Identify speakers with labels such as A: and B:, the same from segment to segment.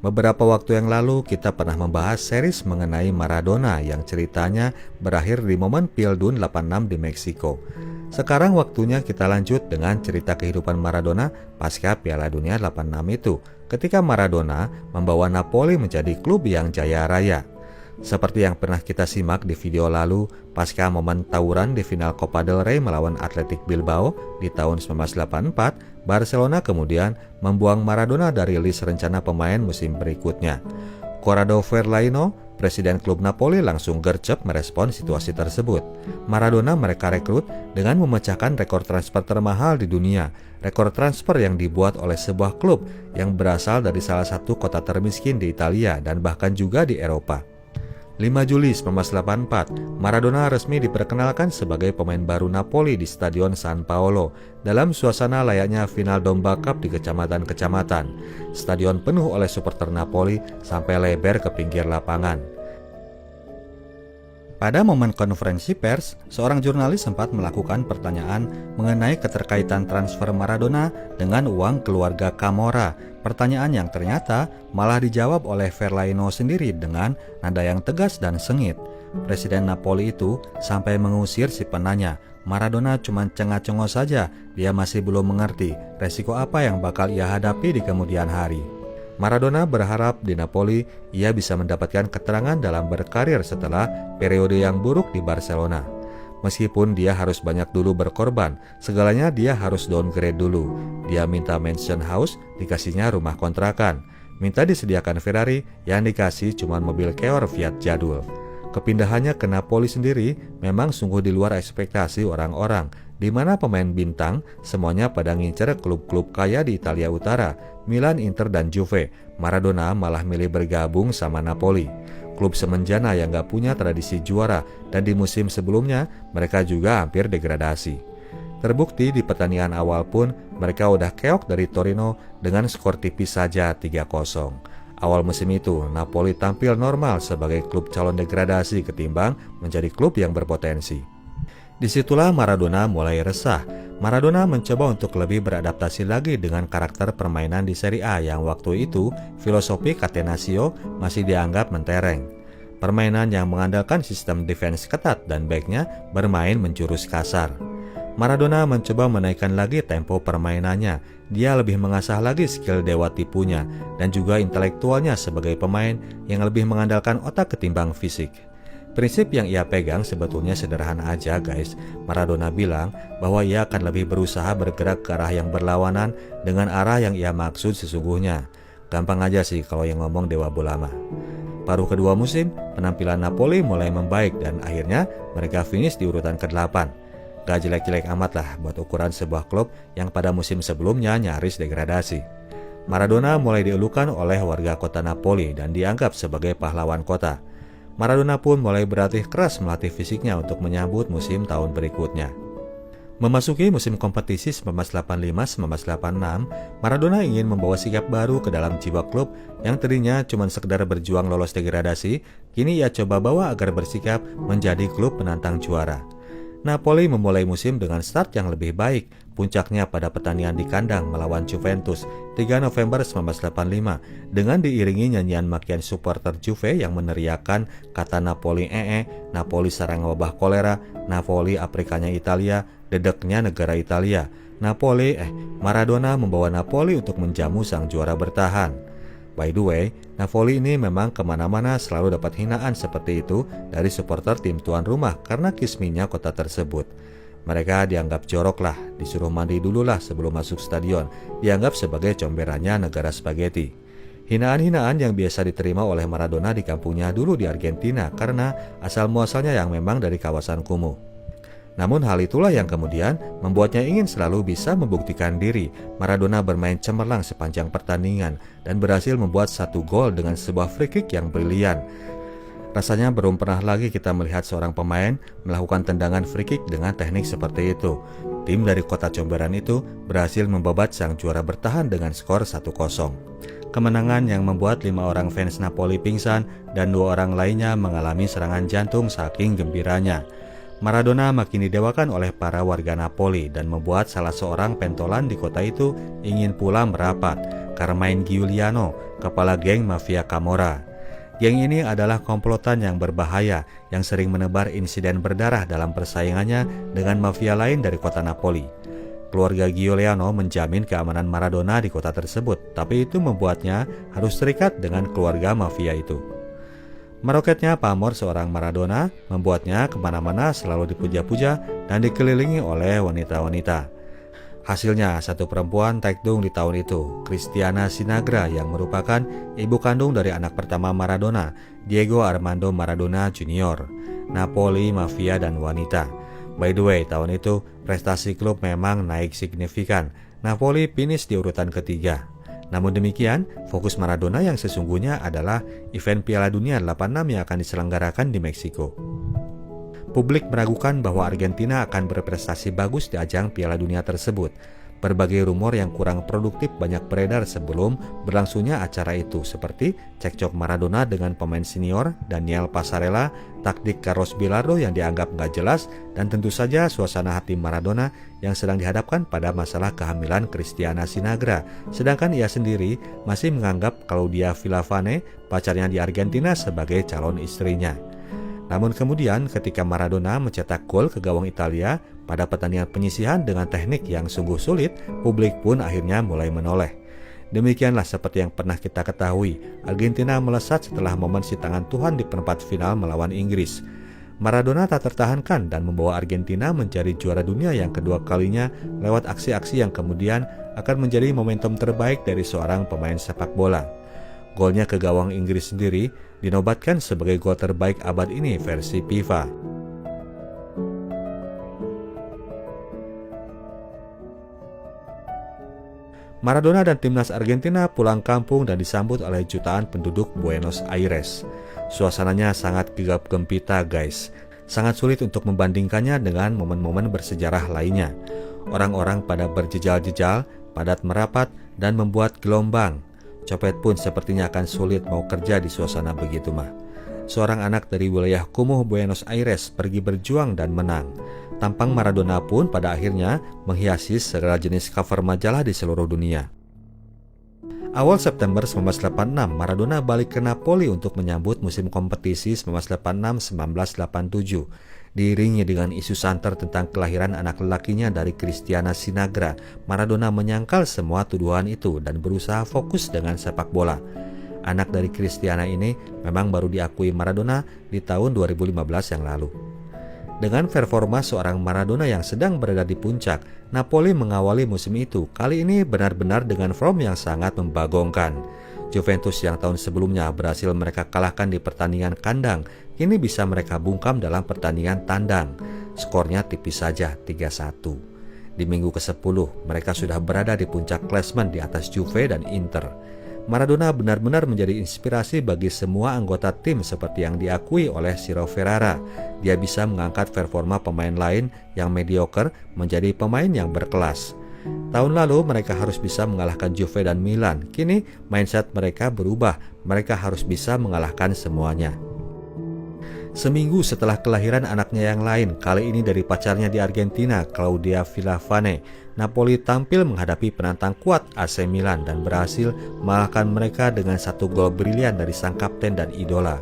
A: Beberapa waktu yang lalu kita pernah membahas series mengenai Maradona yang ceritanya berakhir di momen Piala Dunia 86 di Meksiko. Sekarang waktunya kita lanjut dengan cerita kehidupan Maradona pasca Piala Dunia 86 itu, ketika Maradona membawa Napoli menjadi klub yang jaya raya. Seperti yang pernah kita simak di video lalu, pasca momen tawuran di final Copa del Rey melawan Athletic Bilbao di tahun 1984, Barcelona kemudian membuang Maradona dari list rencana pemain musim berikutnya. Corrado Verlaino, presiden klub Napoli, langsung gercep merespon situasi tersebut. Maradona mereka rekrut dengan memecahkan rekor transfer termahal di dunia, rekor transfer yang dibuat oleh sebuah klub yang berasal dari salah satu kota termiskin di Italia dan bahkan juga di Eropa. 5 Juli 1984, Maradona resmi diperkenalkan sebagai pemain baru Napoli di Stadion San Paolo dalam suasana layaknya final Domba Cup di kecamatan-kecamatan. Stadion penuh oleh supporter Napoli sampai lebar ke pinggir lapangan. Pada momen konferensi pers, seorang jurnalis sempat melakukan pertanyaan mengenai keterkaitan transfer Maradona dengan uang keluarga Camorra. Pertanyaan yang ternyata malah dijawab oleh Verlaino sendiri dengan nada yang tegas dan sengit. Presiden Napoli itu sampai mengusir si penanya. Maradona cuma cengah-cengok saja, dia masih belum mengerti resiko apa yang bakal ia hadapi di kemudian hari. Maradona berharap di Napoli ia bisa mendapatkan keterangan dalam berkarir setelah periode yang buruk di Barcelona. Meskipun dia harus banyak dulu berkorban, segalanya dia harus downgrade dulu. Dia minta mansion house, dikasihnya rumah kontrakan. Minta disediakan Ferrari, yang dikasih cuma mobil Keor Fiat jadul. Kepindahannya ke Napoli sendiri memang sungguh di luar ekspektasi orang-orang, di mana pemain bintang semuanya pada ngincer klub-klub kaya di Italia Utara, Milan, Inter, dan Juve. Maradona malah milih bergabung sama Napoli, klub semenjana yang gak punya tradisi juara, dan di musim sebelumnya mereka juga hampir degradasi. Terbukti di pertandingan awal pun mereka udah keok dari Torino dengan skor tipis saja 3-0. Awal musim itu, Napoli tampil normal sebagai klub calon degradasi ketimbang menjadi klub yang berpotensi. Disitulah Maradona mulai resah. Maradona mencoba untuk lebih beradaptasi lagi dengan karakter permainan di Serie A yang waktu itu filosofi Catenaccio masih dianggap mentereng. Permainan yang mengandalkan sistem defense ketat dan backnya bermain menjurus kasar. Maradona mencoba menaikkan lagi tempo permainannya. Dia lebih mengasah lagi skill dewa tipunya dan juga intelektualnya sebagai pemain yang lebih mengandalkan otak ketimbang fisik. Prinsip yang ia pegang sebetulnya sederhana aja guys. Maradona bilang bahwa ia akan lebih berusaha bergerak ke arah yang berlawanan dengan arah yang ia maksud sesungguhnya. Gampang aja sih kalau yang ngomong dewa bola mah. Paruh kedua musim, penampilan Napoli mulai membaik dan akhirnya mereka finish di urutan ke-8. Gak jelek-jelek amat lah buat ukuran sebuah klub yang pada musim sebelumnya nyaris degradasi. Maradona mulai dielukan oleh warga kota Napoli dan dianggap sebagai pahlawan kota. Maradona pun mulai berlatih keras melatih fisiknya untuk menyambut musim tahun berikutnya. Memasuki musim kompetisi 1985-1986, Maradona ingin membawa sikap baru ke dalam jiwa klub yang tadinya cuma sekedar berjuang lolos degradasi, kini ia coba bawa agar bersikap menjadi klub penantang juara. Napoli memulai musim dengan start yang lebih baik, puncaknya pada pertandingan di kandang melawan Juventus 3 November 1985 dengan diiringi nyanyian makian supporter Juve yang meneriakan kata Napoli Napoli sarang wabah kolera, Napoli Afrikanya Italia, dedeknya negara Italia, Napoli Maradona membawa Napoli untuk menjamu sang juara bertahan. By the way, Napoli ini memang kemana-mana selalu dapat hinaan seperti itu dari supporter tim tuan rumah karena kisminya kota tersebut. Mereka dianggap jorok lah, disuruh mandi dulu lah sebelum masuk stadion, dianggap sebagai comberannya negara spaghetti. Hinaan-hinaan yang biasa diterima oleh Maradona di kampungnya dulu di Argentina karena asal-muasalnya yang memang dari kawasan kumuh. Namun hal itulah yang kemudian membuatnya ingin selalu bisa membuktikan diri. Maradona bermain cemerlang sepanjang pertandingan dan berhasil membuat 1 gol dengan sebuah free kick yang brilian. Rasanya belum pernah lagi kita melihat seorang pemain melakukan tendangan free kick dengan teknik seperti itu. Tim dari kota comberan itu berhasil membabat sang juara bertahan dengan skor 1-0. Kemenangan yang membuat 5 orang fans Napoli pingsan dan 2 orang lainnya mengalami serangan jantung saking gembiranya. Maradona makin didewakan oleh para warga Napoli dan membuat salah seorang pentolan di kota itu ingin pula merapat. Carmine Giuliano, kepala geng mafia Camorra. Geng ini adalah komplotan yang berbahaya yang sering menebar insiden berdarah dalam persaingannya dengan mafia lain dari kota Napoli. Keluarga Giuliano menjamin keamanan Maradona di kota tersebut, tapi itu membuatnya harus terikat dengan keluarga mafia itu. Meroketnya pamor seorang Maradona membuatnya kemana-mana selalu dipuja-puja dan dikelilingi oleh wanita-wanita. Hasilnya, satu perempuan taekdung di tahun itu, Cristiana Sinagra, yang merupakan ibu kandung dari anak pertama Maradona, Diego Armando Maradona Jr. Napoli, mafia, dan wanita. By the way, tahun itu prestasi klub memang naik signifikan. Napoli finish di urutan ketiga. Namun demikian, fokus Maradona yang sesungguhnya adalah event Piala Dunia 86 yang akan diselenggarakan di Meksiko. Publik meragukan bahwa Argentina akan berprestasi bagus di ajang Piala Dunia tersebut. Berbagai rumor yang kurang produktif banyak beredar sebelum berlangsungnya acara itu, seperti cekcok Maradona dengan pemain senior Daniel Passarella, taktik Carlos Bilardo yang dianggap nggak jelas, dan tentu saja suasana hati Maradona yang sedang dihadapkan pada masalah kehamilan Cristiana Sinagra, sedangkan ia sendiri masih menganggap Claudia Villavane, pacarnya di Argentina, sebagai calon istrinya. Namun kemudian ketika Maradona mencetak gol ke gawang Italia pada pertandingan penyisihan dengan teknik yang sungguh sulit, publik pun akhirnya mulai menoleh. Demikianlah seperti yang pernah kita ketahui, Argentina melesat setelah momen si tangan Tuhan di perempat final melawan Inggris. Maradona tak tertahankan dan membawa Argentina menjadi juara dunia yang kedua kalinya lewat aksi-aksi yang kemudian akan menjadi momentum terbaik dari seorang pemain sepak bola. Golnya ke gawang Inggris sendiri dinobatkan sebagai gol terbaik abad ini versi FIFA. Maradona dan timnas Argentina pulang kampung dan disambut oleh jutaan penduduk Buenos Aires. Suasananya sangat gegap gempita, guys. Sangat sulit untuk membandingkannya dengan momen-momen bersejarah lainnya. Orang-orang pada berjejal-jejal, padat merapat, dan membuat gelombang. Copet pun sepertinya akan sulit mau kerja di suasana begitu mah. Seorang anak dari wilayah kumuh Buenos Aires pergi berjuang dan menang. Tampang Maradona pun pada akhirnya menghiasi segala jenis cover majalah di seluruh dunia. Awal September 1986, Maradona balik ke Napoli untuk menyambut musim kompetisi 1986-1987. Diiringi dengan isu santer tentang kelahiran anak lelakinya dari Cristiana Sinagra, Maradona menyangkal semua tuduhan itu dan berusaha fokus dengan sepak bola. Anak dari Cristiana ini memang baru diakui Maradona di tahun 2015 yang lalu. Dengan performa seorang Maradona yang sedang berada di puncak, Napoli mengawali musim itu kali ini benar-benar dengan form yang sangat membagongkan. Juventus yang tahun sebelumnya berhasil mereka kalahkan di pertandingan kandang, kini bisa mereka bungkam dalam pertandingan tandang. Skornya tipis saja, 3-1. Di minggu ke-10, mereka sudah berada di puncak klasemen di atas Juve dan Inter. Maradona benar-benar menjadi inspirasi bagi semua anggota tim seperti yang diakui oleh Ciro Ferrara. Dia bisa mengangkat performa pemain lain yang mediocre menjadi pemain yang berkelas. Tahun lalu mereka harus bisa mengalahkan Juve dan Milan. Kini mindset mereka berubah, mereka harus bisa mengalahkan semuanya. Seminggu setelah kelahiran anaknya yang lain, kali ini dari pacarnya di Argentina, Claudia Villavane, Napoli tampil menghadapi penantang kuat AC Milan dan berhasil mengalahkan mereka dengan satu gol brilian dari sang kapten dan idola.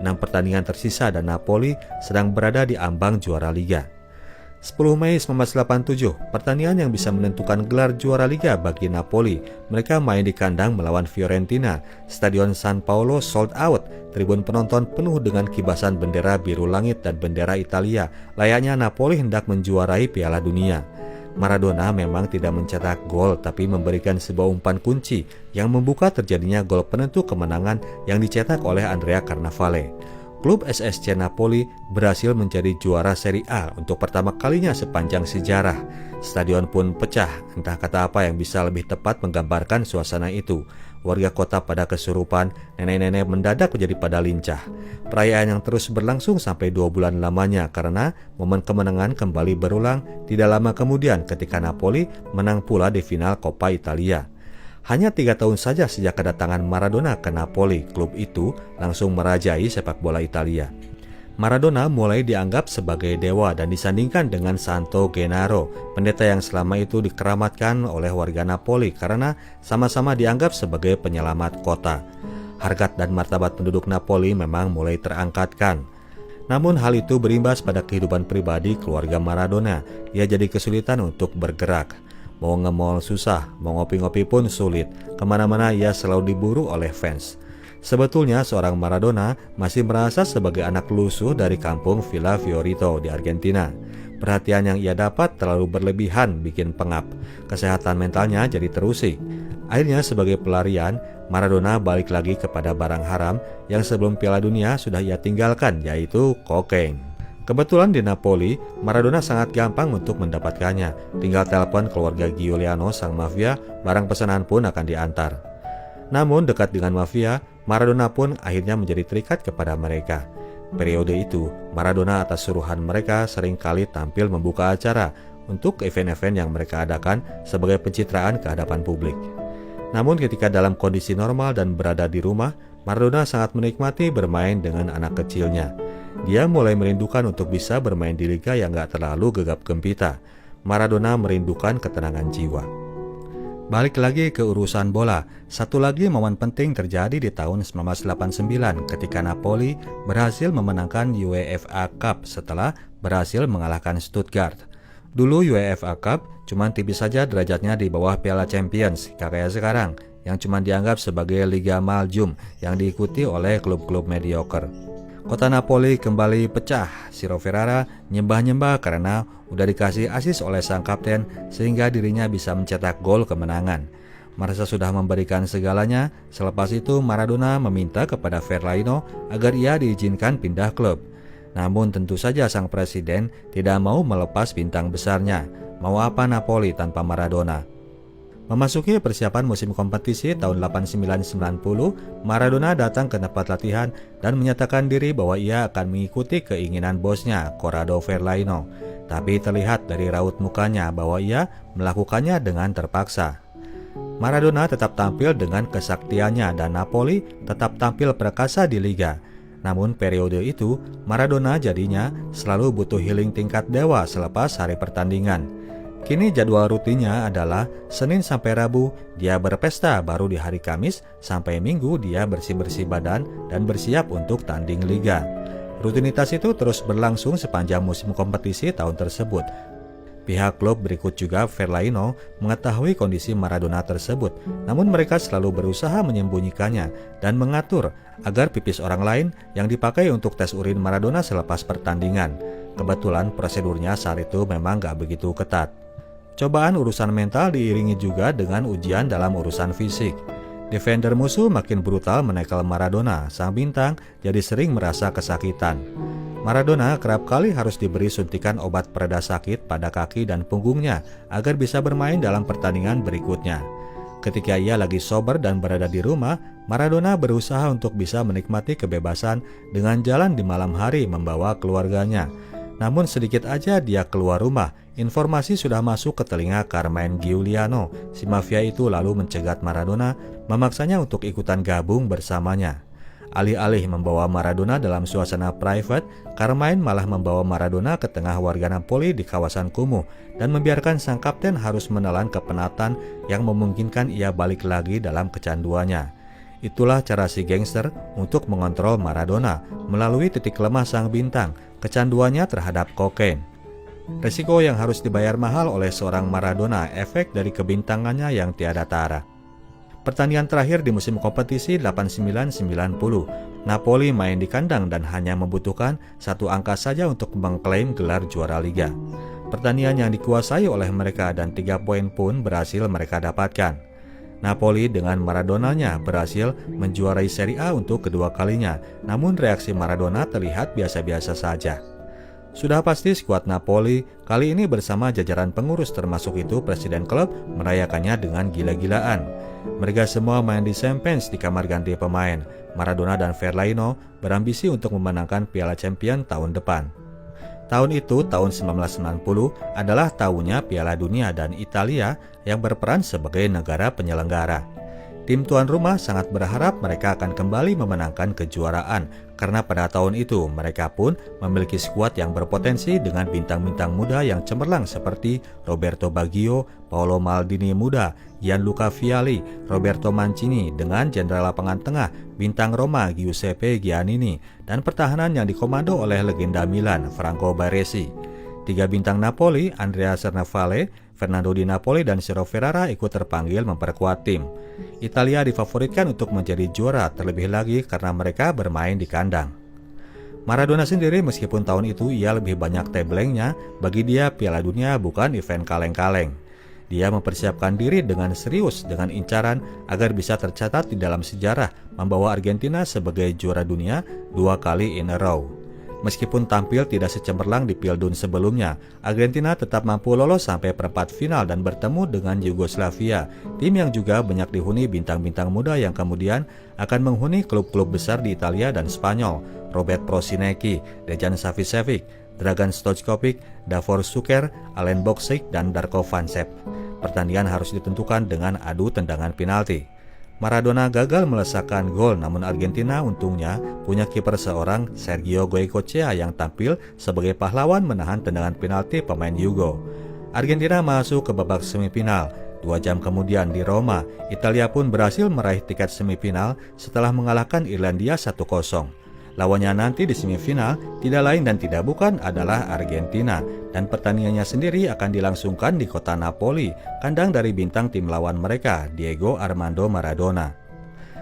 A: 6 pertandingan tersisa dan Napoli sedang berada di ambang juara Liga. 10 Mei 1987, pertandingan yang bisa menentukan gelar juara Liga bagi Napoli. Mereka main di kandang melawan Fiorentina. Stadion San Paolo sold out. Tribun penonton penuh dengan kibasan bendera biru langit dan bendera Italia. Layaknya Napoli hendak menjuarai Piala Dunia. Maradona memang tidak mencetak gol, tapi memberikan sebuah umpan kunci yang membuka terjadinya gol penentu kemenangan yang dicetak oleh Andrea Carnevale. Klub SSC Napoli berhasil menjadi juara Serie A untuk pertama kalinya sepanjang sejarah. Stadion pun pecah, entah kata apa yang bisa lebih tepat menggambarkan suasana itu. Warga kota pada kesurupan, nenek-nenek mendadak menjadi pada lincah. Perayaan yang terus berlangsung sampai 2 bulan lamanya karena momen kemenangan kembali berulang tidak lama kemudian ketika Napoli menang pula di final Coppa Italia. Hanya 3 tahun saja sejak kedatangan Maradona ke Napoli, klub itu langsung merajai sepak bola Italia. Maradona mulai dianggap sebagai dewa dan disandingkan dengan Santo Gennaro, pendeta yang selama itu dikeramatkan oleh warga Napoli karena sama-sama dianggap sebagai penyelamat kota. Harkat dan martabat penduduk Napoli memang mulai terangkatkan. Namun hal itu berimbas pada kehidupan pribadi keluarga Maradona. Ia jadi kesulitan untuk bergerak. Mau nge-mall susah, mau ngopi-ngopi pun sulit. Kemana-mana ia selalu diburu oleh fans. Sebetulnya seorang Maradona masih merasa sebagai anak lusuh dari kampung Villa Fiorito di Argentina. Perhatian yang ia dapat terlalu berlebihan bikin pengap. Kesehatan mentalnya jadi terusik. Akhirnya sebagai pelarian, Maradona balik lagi kepada barang haram yang sebelum Piala Dunia sudah ia tinggalkan, yaitu kokain. Kebetulan di Napoli, Maradona sangat gampang untuk mendapatkannya. Tinggal telepon keluarga Giuliano sang mafia, barang pesanan pun akan diantar. Namun dekat dengan mafia, Maradona pun akhirnya menjadi terikat kepada mereka. Periode itu, Maradona atas suruhan mereka seringkali tampil membuka acara untuk event-event yang mereka adakan sebagai pencitraan ke hadapan publik. Namun ketika dalam kondisi normal dan berada di rumah, Maradona sangat menikmati bermain dengan anak kecilnya. Dia mulai merindukan untuk bisa bermain di liga yang gak terlalu gegap gempita. Maradona merindukan ketenangan jiwa. Balik lagi ke urusan bola, satu lagi momen penting terjadi di tahun 1989 ketika Napoli berhasil memenangkan UEFA Cup setelah berhasil mengalahkan Stuttgart. Dulu UEFA Cup cuma tipis saja derajatnya di bawah Piala Champions kayak sekarang, yang cuma dianggap sebagai Liga Maljum yang diikuti oleh klub-klub mediocre. Kota Napoli kembali pecah. Ciro Ferrara nyembah-nyembah karena udah dikasih asis oleh sang kapten sehingga dirinya bisa mencetak gol kemenangan. Merasa sudah memberikan segalanya, selepas itu Maradona meminta kepada Verlaino agar ia diizinkan pindah klub. Namun tentu saja sang presiden tidak mau melepas bintang besarnya. Mau apa Napoli tanpa Maradona? Memasuki persiapan musim kompetisi tahun 89-90, Maradona datang ke tempat latihan dan menyatakan diri bahwa ia akan mengikuti keinginan bosnya, Corrado Verlaino. Tapi terlihat dari raut mukanya bahwa ia melakukannya dengan terpaksa. Maradona tetap tampil dengan kesaktiannya dan Napoli tetap tampil perkasa di liga. Namun periode itu, Maradona jadinya selalu butuh healing tingkat dewa selepas hari pertandingan. Kini jadwal rutinnya adalah Senin sampai Rabu dia berpesta, baru di hari Kamis sampai Minggu dia bersih-bersih badan dan bersiap untuk tanding liga. Rutinitas itu terus berlangsung sepanjang musim kompetisi tahun tersebut. Pihak klub berikut juga Verlaino mengetahui kondisi Maradona tersebut, namun mereka selalu berusaha menyembunyikannya dan mengatur agar pipis orang lain yang dipakai untuk tes urin Maradona selepas pertandingan. Kebetulan prosedurnya saat itu memang gak begitu ketat. Cobaan urusan mental diiringi juga dengan ujian dalam urusan fisik. Defender musuh makin brutal menekel Maradona, sang bintang jadi sering merasa kesakitan. Maradona kerap kali harus diberi suntikan obat pereda sakit pada kaki dan punggungnya agar bisa bermain dalam pertandingan berikutnya. Ketika ia lagi sober dan berada di rumah, Maradona berusaha untuk bisa menikmati kebebasan dengan jalan di malam hari membawa keluarganya. Namun sedikit aja dia keluar rumah, informasi sudah masuk ke telinga Carmine Giuliano. Si mafia itu lalu mencegat Maradona, memaksanya untuk ikutan gabung bersamanya. Alih-alih membawa Maradona dalam suasana private, Carmine malah membawa Maradona ke tengah warga Napoli di kawasan kumuh dan membiarkan sang kapten harus menelan kepenatan yang memungkinkan ia balik lagi dalam kecanduannya. Itulah cara si gangster untuk mengontrol Maradona melalui titik lemah sang bintang, kecanduannya terhadap kokain. Resiko yang harus dibayar mahal oleh seorang Maradona efek dari kebintangannya yang tiada tara. Pertandingan terakhir di musim kompetisi 89-90, Napoli main di kandang dan hanya membutuhkan satu angka saja untuk mengklaim gelar juara liga. Pertandingan yang dikuasai oleh mereka dan 3 poin pun berhasil mereka dapatkan. Napoli dengan Maradonanya berhasil menjuarai Serie A untuk kedua kalinya, namun reaksi Maradona terlihat biasa-biasa saja. Sudah pasti skuad Napoli kali ini bersama jajaran pengurus termasuk itu presiden klub merayakannya dengan gila-gilaan. Mereka semua main di Champions di kamar ganti pemain. Maradona dan Verlaino berambisi untuk memenangkan Piala Champions tahun depan. Tahun itu, tahun 1990, adalah tahunnya Piala Dunia dan Italia yang berperan sebagai negara penyelenggara. Tim tuan rumah sangat berharap mereka akan kembali memenangkan kejuaraan karena pada tahun itu mereka pun memiliki skuad yang berpotensi dengan bintang-bintang muda yang cemerlang seperti Roberto Baggio, Paolo Maldini muda, Gianluca Vialli, Roberto Mancini dengan jenderal lapangan tengah bintang Roma Giuseppe Giannini dan pertahanan yang dikomando oleh legenda Milan Franco Baresi. 3 bintang Napoli, Andrea Cernavale, Fernando Di Napoli dan Ciro Ferrara ikut terpanggil memperkuat tim. Italia difavoritkan untuk menjadi juara, terlebih lagi karena mereka bermain di kandang. Maradona sendiri meskipun tahun itu ia lebih banyak tablengnya, bagi dia Piala Dunia bukan event kaleng-kaleng. Dia mempersiapkan diri dengan serius dengan incaran agar bisa tercatat di dalam sejarah membawa Argentina sebagai juara dunia 2 kali in a row. Meskipun tampil tidak secemerlang di Pildun sebelumnya, Argentina tetap mampu lolos sampai perempat final dan bertemu dengan Yugoslavia, tim yang juga banyak dihuni bintang-bintang muda yang kemudian akan menghuni klub-klub besar di Italia dan Spanyol, Robert Prosinecki, Dejan Savicevic, Dragan Stojkovic, Davor Šuker, Alen Boksic, dan Darko Vančep. Pertandingan harus ditentukan dengan adu tendangan penalti. Maradona gagal melesakkan gol, namun Argentina untungnya punya kiper seorang Sergio Goycochea yang tampil sebagai pahlawan menahan tendangan penalti pemain Yugo. Argentina masuk ke babak semifinal. 2 jam kemudian di Roma, Italia pun berhasil meraih tiket semifinal setelah mengalahkan Irlandia 1-0. Lawannya nanti di semifinal tidak lain dan tidak bukan adalah Argentina, dan pertandingannya sendiri akan dilangsungkan di kota Napoli, kandang dari bintang tim lawan mereka, Diego Armando Maradona.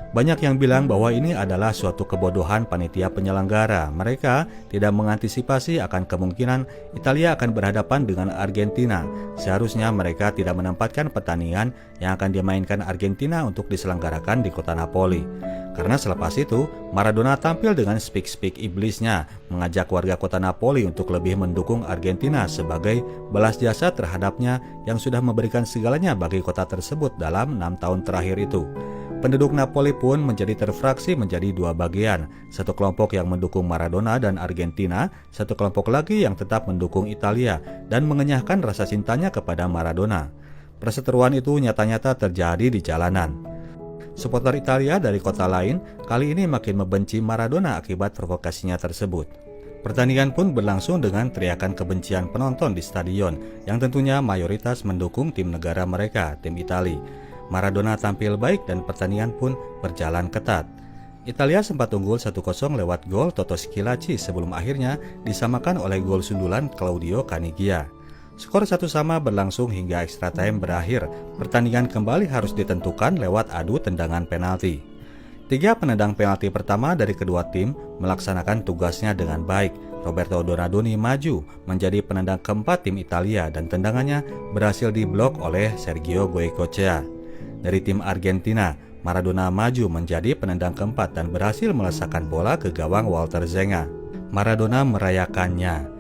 A: Banyak yang bilang bahwa ini adalah suatu kebodohan panitia penyelenggara. Mereka tidak mengantisipasi akan kemungkinan Italia akan berhadapan dengan Argentina. Seharusnya mereka tidak menempatkan pertandingan yang akan dimainkan Argentina untuk diselenggarakan di kota Napoli. Karena selepas itu, Maradona tampil dengan speak-speak iblisnya, mengajak warga kota Napoli untuk lebih mendukung Argentina sebagai balas jasa terhadapnya yang sudah memberikan segalanya bagi kota tersebut dalam 6 tahun terakhir itu. Penduduk Napoli pun menjadi terfraksi menjadi 2 bagian, satu kelompok yang mendukung Maradona dan Argentina, satu kelompok lagi yang tetap mendukung Italia dan mengenyahkan rasa cintanya kepada Maradona. Perseteruan itu nyata-nyata terjadi di jalanan. Supporter Italia dari kota lain kali ini makin membenci Maradona akibat provokasinya tersebut. Pertandingan pun berlangsung dengan teriakan kebencian penonton di stadion yang tentunya mayoritas mendukung tim negara mereka, tim Italia. Maradona tampil baik dan pertandingan pun berjalan ketat. Italia sempat unggul 1-0 lewat gol Toto Schillaci sebelum akhirnya disamakan oleh gol sundulan Claudio Caniggia. Skor 1-1 berlangsung hingga extra time berakhir. Pertandingan kembali harus ditentukan lewat adu tendangan penalti. 3 penendang penalti pertama dari kedua tim melaksanakan tugasnya dengan baik. Roberto Donadoni maju menjadi penendang keempat tim Italia dan tendangannya berhasil diblok oleh Sergio Goycochea. Dari tim Argentina, Maradona maju menjadi penendang keempat dan berhasil melesakkan bola ke gawang Walter Zenga. Maradona merayakannya.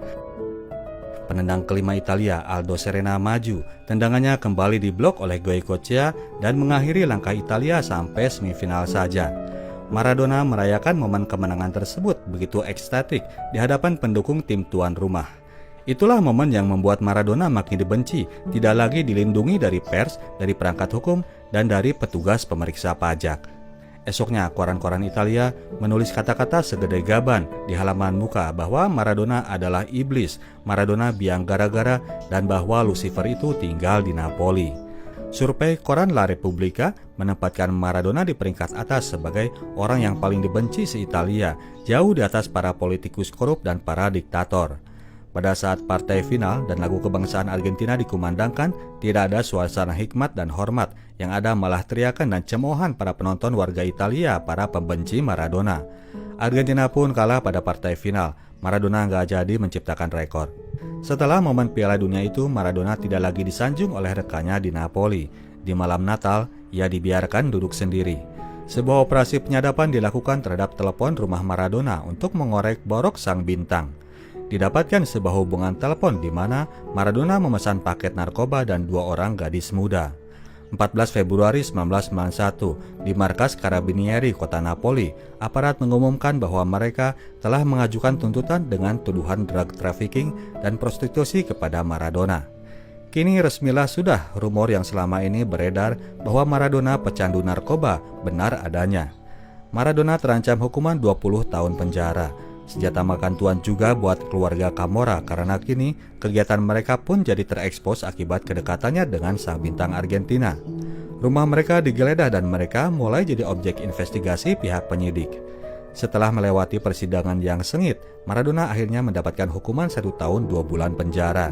A: Penendang kelima Italia, Aldo Serena maju. Tendangannya kembali diblok oleh Goycochea dan mengakhiri langkah Italia sampai semifinal saja. Maradona merayakan momen kemenangan tersebut begitu ekstatik di hadapan pendukung tim tuan rumah. Itulah momen yang membuat Maradona makin dibenci, tidak lagi dilindungi dari pers, dari perangkat hukum, dan dari petugas pemeriksa pajak. Esoknya, koran-koran Italia menulis kata-kata segede gaban di halaman muka bahwa Maradona adalah iblis, Maradona biang gara-gara, dan bahwa Lucifer itu tinggal di Napoli. Survei koran La Repubblica menempatkan Maradona di peringkat atas sebagai orang yang paling dibenci se-Italia, jauh di atas para politikus korup dan para diktator. Pada saat partai final dan lagu kebangsaan Argentina dikumandangkan, tidak ada suasana hikmat dan hormat, yang ada malah teriakan dan cemoohan para penonton warga Italia, para pembenci Maradona. Argentina pun kalah pada partai final, Maradona nggak jadi menciptakan rekor. Setelah momen Piala Dunia itu, Maradona tidak lagi disanjung oleh rekannya di Napoli. Di malam Natal, ia dibiarkan duduk sendiri. Sebuah operasi penyadapan dilakukan terhadap telepon rumah Maradona untuk mengorek borok sang bintang. Didapatkan sebuah hubungan telepon di mana Maradona memesan paket narkoba dan 2 orang gadis muda. 14 Februari 1991, di markas Carabinieri kota Napoli, aparat mengumumkan bahwa mereka telah mengajukan tuntutan dengan tuduhan drug trafficking dan prostitusi kepada Maradona. Kini resmilah sudah rumor yang selama ini beredar bahwa Maradona pecandu narkoba benar adanya. Maradona terancam hukuman 20 tahun penjara. Senjata makan tuan juga buat keluarga Camorra karena kini kegiatan mereka pun jadi terekspos akibat kedekatannya dengan sang bintang Argentina. Rumah mereka digeledah dan mereka mulai jadi objek investigasi pihak penyidik. Setelah melewati persidangan yang sengit, Maradona akhirnya mendapatkan hukuman 1 tahun 2 bulan penjara.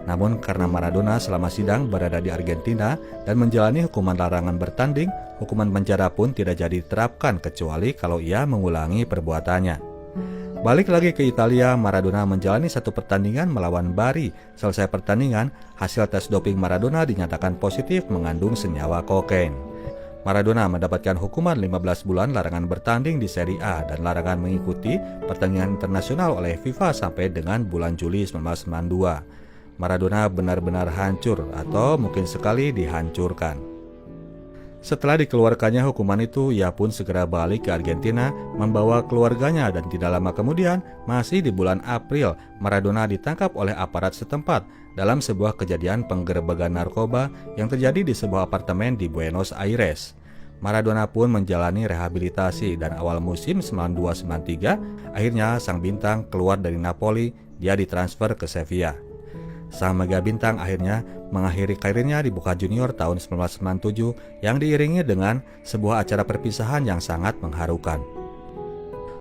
A: Namun karena Maradona selama sidang berada di Argentina dan menjalani hukuman larangan bertanding, hukuman penjara pun tidak jadi diterapkan kecuali kalau ia mengulangi perbuatannya. Balik lagi ke Italia, Maradona menjalani satu pertandingan melawan Bari. Selesai pertandingan, hasil tes doping Maradona dinyatakan positif mengandung senyawa kokain. Maradona mendapatkan hukuman 15 bulan larangan bertanding di Serie A dan larangan mengikuti pertandingan internasional oleh FIFA sampai dengan bulan Juli 1992. Maradona benar-benar hancur atau mungkin sekali dihancurkan. Setelah dikeluarkannya hukuman itu, ia pun segera balik ke Argentina membawa keluarganya dan tidak lama kemudian, masih di bulan April, Maradona ditangkap oleh aparat setempat dalam sebuah kejadian penggerebekan narkoba yang terjadi di sebuah apartemen di Buenos Aires. Maradona pun menjalani rehabilitasi dan awal musim 92-93, akhirnya sang bintang keluar dari Napoli, dia ditransfer ke Sevilla. Sang mega bintang akhirnya mengakhiri karirnya di Boca Junior tahun 1997 yang diiringi dengan sebuah acara perpisahan yang sangat mengharukan.